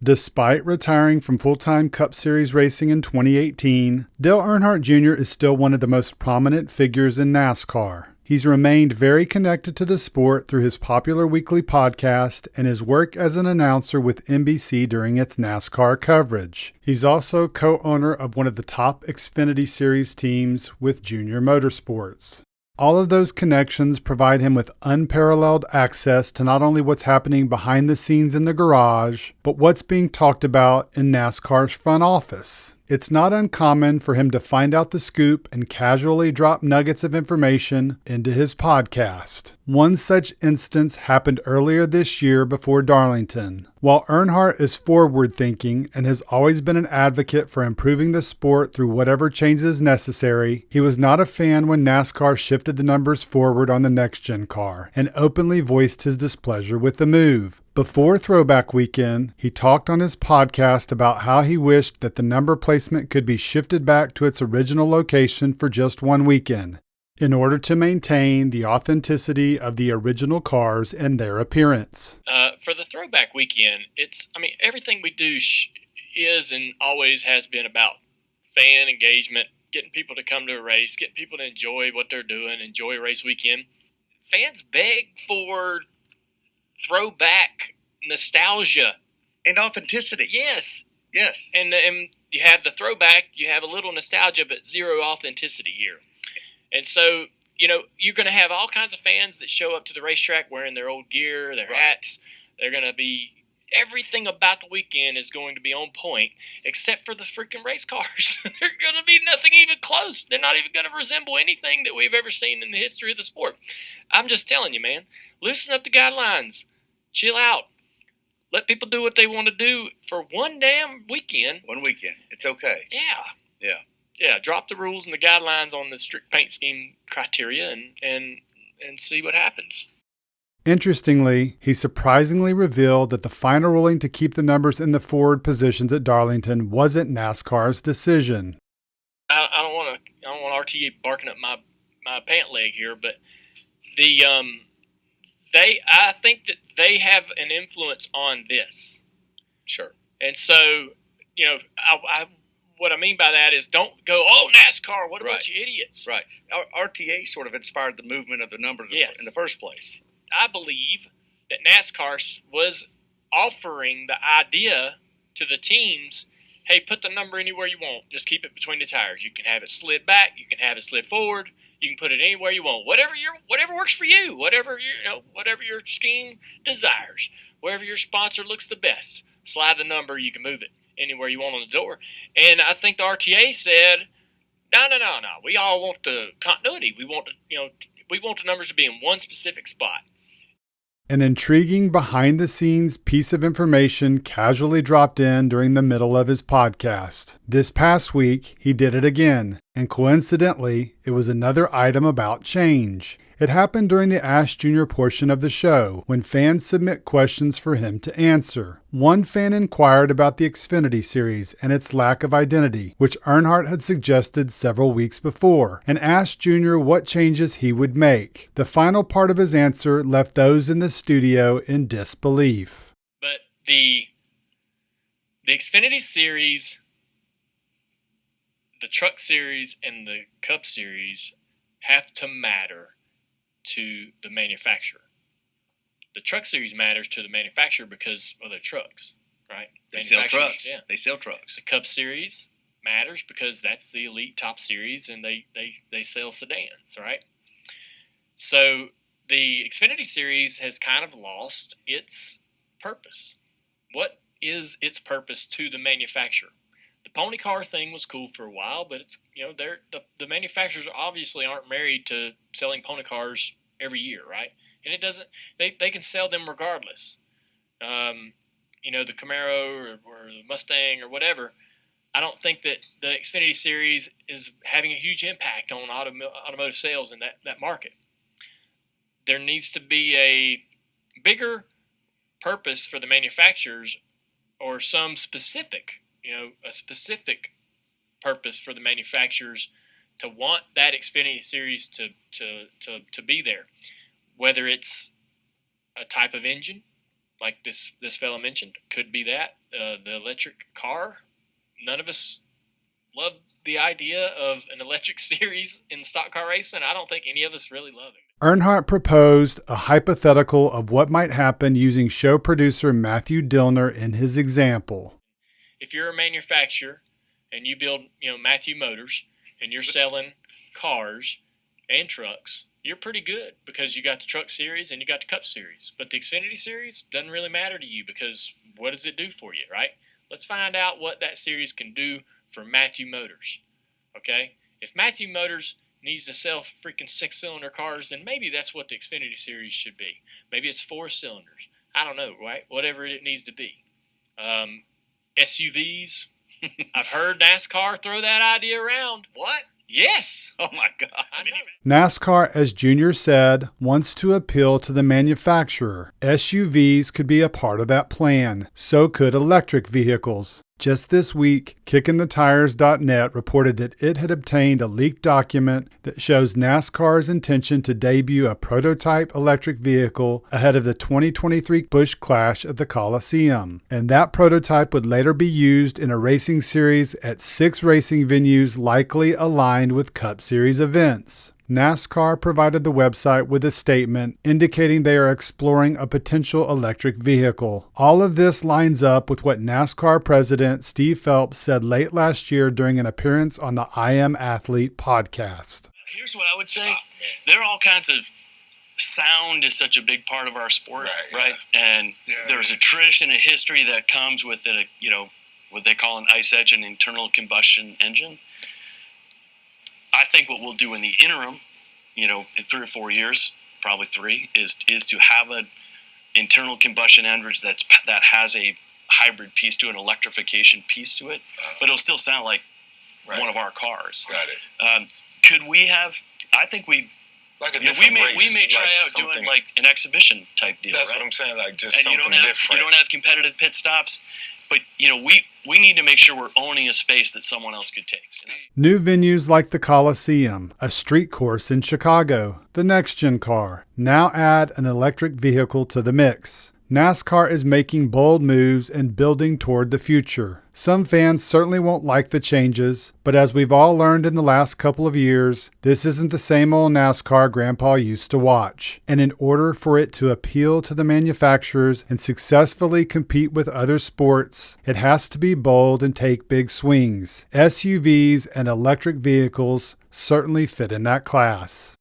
Despite retiring from full-time Cup Series racing in 2018, Dale Earnhardt Jr. is still one of the most prominent figures in NASCAR. He's remained very connected to the sport through his popular weekly podcast and his work as an announcer with NBC during its NASCAR coverage. He's also co-owner of one of the top Xfinity Series teams with Junior Motorsports. All of those connections provide him with unparalleled access to not only what's happening behind the scenes in the garage, but what's being talked about in NASCAR's front office. It's not uncommon for him to find out the scoop and casually drop nuggets of information into his podcast. One such instance happened earlier this year before Darlington. While Earnhardt is forward-thinking and has always been an advocate for improving the sport through whatever changes necessary, he was not a fan when NASCAR shifted the numbers forward on the next-gen car and openly voiced his displeasure with the move. Before Throwback Weekend, he talked on his podcast about how he wished that the number placement could be shifted back to its original location for just one weekend, in order to maintain the authenticity of the original cars and their appearance. For the Throwback Weekend, everything we do is and always has been about fan engagement, getting people to come to a race, getting people to enjoy what they're doing, enjoy race weekend. Fans beg for throwback nostalgia and authenticity. Yes. And you have the throwback, you have a little nostalgia, but zero authenticity here. And so, you're going to have all kinds of fans that show up to the racetrack wearing their old gear, their hats. They're going to be, everything about the weekend is going to be on point, except for the freaking race cars. They're going to be nothing even close. They're not even going to resemble anything that we've ever seen in the history of the sport. I'm just telling you, man, loosen up the guidelines. Chill out. Let people do what they want to do for one damn weekend. One weekend. It's okay. Yeah, drop the rules and the guidelines on the strict paint scheme criteria and see what happens. Interestingly, he surprisingly revealed that the final ruling to keep the numbers in the forward positions at Darlington wasn't NASCAR's decision. I don't want RTA barking up my pant leg here, but I think that they have an influence on this. Sure. And so, what I mean by that is don't go, oh, NASCAR, what about you idiots? Right. RTA sort of inspired the movement of the numbers in the first place. I believe that NASCAR was offering the idea to the teams, hey, put the number anywhere you want. Just keep it between the tires. You can have it slid back. You can have it slid forward. You can put it anywhere you want. Whatever works for you. Whatever your scheme desires. Wherever your sponsor looks the best. Slide the number. You can move it anywhere you want on the door. And I think the RTA said, no. We all want the continuity. We want the numbers to be in one specific spot. An intriguing behind-the-scenes piece of information casually dropped in during the middle of his podcast. This past week, he did it again, and coincidentally, it was another item about change. It happened during the Ask Jr. portion of the show, when fans submit questions for him to answer. One fan inquired about the Xfinity series and its lack of identity, which Earnhardt had suggested several weeks before, and asked Jr. what changes he would make. The final part of his answer left those in the studio in disbelief. But the Xfinity series, the Truck series, and the Cup series have to matter to the manufacturer. The Truck series matters to the manufacturer because of their trucks, right? They sell trucks. Yeah. They sell trucks. The Cup series matters because that's the elite top series and they sell sedans, right? So the Xfinity series has kind of lost its purpose. What is its purpose to the manufacturer? The pony car thing was cool for a while, but it's the manufacturers obviously aren't married to selling pony cars every year, right? And it doesn't. They can sell them regardless. The Camaro or the Mustang or whatever. I don't think that the Xfinity series is having a huge impact on automotive sales in that market. There needs to be a bigger purpose for the manufacturers or some specific. A specific purpose for the manufacturers to want that Xfinity series to be there. Whether it's a type of engine, like this fellow mentioned, could be that. the electric car. None of us love the idea of an electric series in stock car racing. I don't think any of us really love it. Earnhardt proposed a hypothetical of what might happen using show producer Matthew Dillner in his example. If you're a manufacturer and you build, Matthew Motors, and you're selling cars and trucks, you're pretty good because you got the Truck Series and you got the Cup Series. But the Xfinity Series doesn't really matter to you because what does it do for you, right? Let's find out what that series can do for Matthew Motors, okay? If Matthew Motors needs to sell freaking 6-cylinder cars, then maybe that's what the Xfinity Series should be. Maybe it's 4 cylinders. I don't know, right? Whatever it needs to be. SUVs. I've heard NASCAR throw that idea around. What? Yes. Oh, my God. I know. NASCAR, as Jr. said, wants to appeal to the manufacturer. SUVs could be a part of that plan. So could electric vehicles. Just this week, KickingTheTires.net reported that it had obtained a leaked document that shows NASCAR's intention to debut a prototype electric vehicle ahead of the 2023 Busch Clash at the Coliseum. And that prototype would later be used in a racing series at 6 racing venues likely aligned with Cup Series events. NASCAR provided the website with a statement indicating they are exploring a potential electric vehicle. All of this lines up with what NASCAR President Steve Phelps said late last year during an appearance on the I Am Athlete podcast. Here's what I would say. There are all kinds of sound is such a big part of our sport, right? And there's a tradition, a history that comes with it, what they call an ice edge, an internal combustion engine. I think what we'll do in the interim, in 3 or 4 years, probably 3, is to have an internal combustion engine that has a hybrid piece to it, an electrification piece to it, but it'll still sound like one of our cars. Got it. Could we have? I think we. Like a we different may race, try out doing like an exhibition type deal. That's right? what I'm saying. Like just and something different. You don't have competitive pit stops. But, we need to make sure we're owning a space that someone else could take. New venues like the Coliseum, a street course in Chicago, the Next Gen car. Now add an electric vehicle to the mix. NASCAR is making bold moves and building toward the future. Some fans certainly won't like the changes, but as we've all learned in the last couple of years, this isn't the same old NASCAR Grandpa used to watch. And in order for it to appeal to the manufacturers and successfully compete with other sports, it has to be bold and take big swings. SUVs and electric vehicles certainly fit in that class.